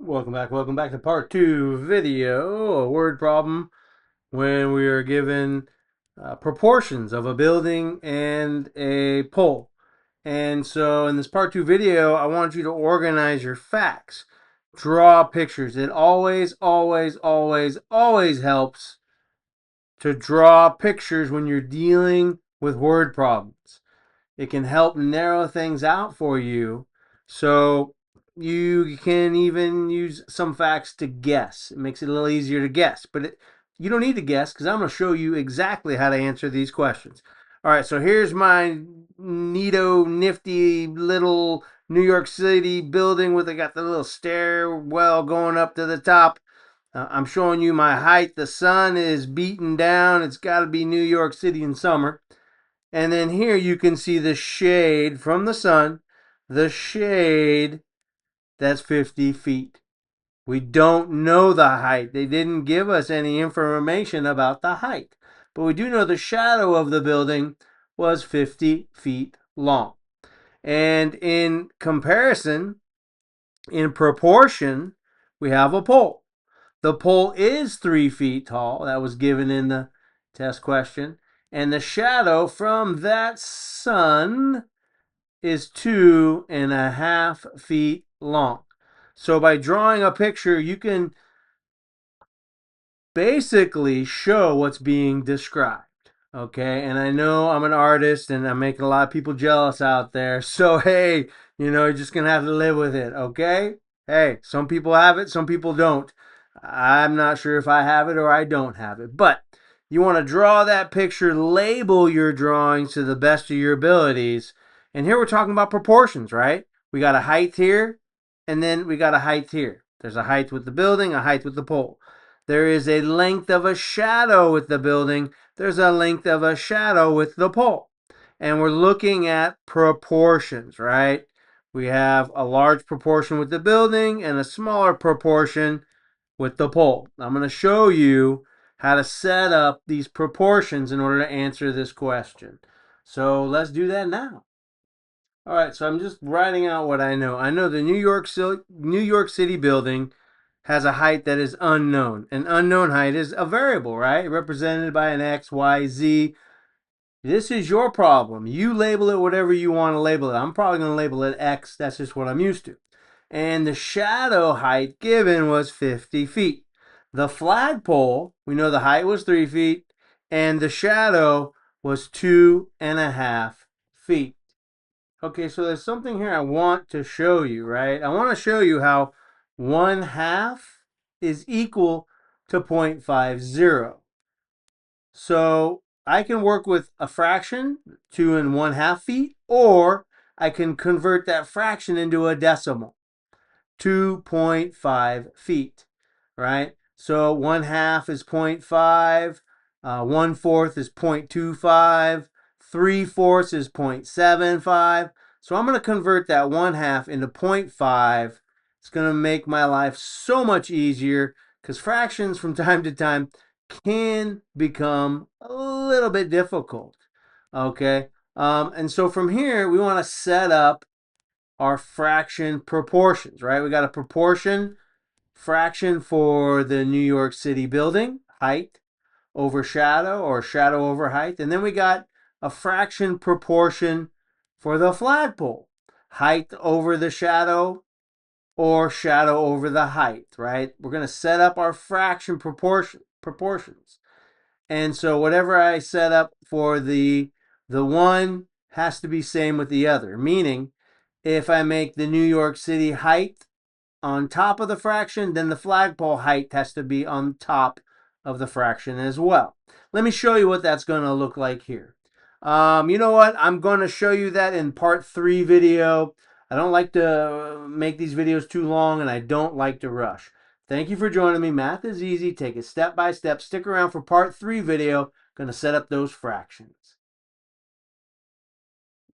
Welcome back to part 2 video, a word problem when we are given proportions of a building and a pole. And so in this part 2 video, I want you to organize your facts. Draw pictures. It always helps to draw pictures when you're dealing with word problems. It can help narrow things out for you. So you can even use some facts to guess. It makes it a little easier to guess. But you don't need to guess because I'm going to show you exactly how to answer these questions. All right, so here's my neato, nifty little New York City building with I got the little stairwell going up to the top. I'm showing you my height. The sun is beating down. It's got to be New York City in summer. And then here you can see the shade from the sun. The shade, that's 50 feet. We don't know the height. They didn't give us any information about the height. But we do know the shadow of the building was 50 feet long. And in comparison, in proportion, we have a pole. The pole is 3 feet tall. That was given in the test question. And the shadow from that sun is 2.5 feet long. So by drawing a picture, you can basically show what's being described. Okay, and I know I'm an artist and I'm making a lot of people jealous out there. So, hey, you're just going to have to live with it. Okay, hey, some people have it, some people don't. I'm not sure if I have it or I don't have it, but you want to draw that picture, label your drawings to the best of your abilities. And here we're talking about proportions, right? We got a height here, and then we got a height here. There's a height with the building, a height with the pole. There is a length of a shadow with the building. There's a length of a shadow with the pole. And we're looking at proportions, right? We have a large proportion with the building and a smaller proportion with the pole. I'm going to show you how to set up these proportions in order to answer this question. So let's do that now. All right, so I'm just writing out what I know. I know the New York City building has a height that is unknown. An unknown height is a variable, right? Represented by an X, Y, Z. This is your problem. You label it whatever you want to label it. I'm probably going to label it X. That's just what I'm used to. And the shadow height given was 50 feet. The flagpole, we know the height was 3 feet, and the shadow was 2.5 feet. Okay, so there's something here I want to show you, right? I want to show you how 1/2 is equal to 0.50. So I can work with a fraction, 2.5 feet, or I can convert that fraction into a decimal, 2.5 feet, right? So 1/2 is 0.5, 1/4 is 0.25, 3/4 is 0.75. So I'm going to convert that 1/2 into 0.5. It's going to make my life so much easier because fractions from time to time can become a little bit difficult. Okay, and so from here we want to set up our fraction proportions, right? We got a proportion fraction for the New York City building, height over shadow or shadow over height. And then we got a fraction proportion for the flagpole, height over the shadow or shadow over the height, right? We're going to set up our fraction proportions. And so whatever I set up for the one has to be same with the other, meaning if I make the New York City height on top of the fraction, then the flagpole height has to be on top of the fraction as well. Let me show you what that's going to look like here. You know what? I'm going to show you that in part 3 video. I don't like to make these videos too long, and I don't like to rush. Thank you for joining me. Math is easy. Take it step by step. Stick around for part 3 video. Going to set up those fractions.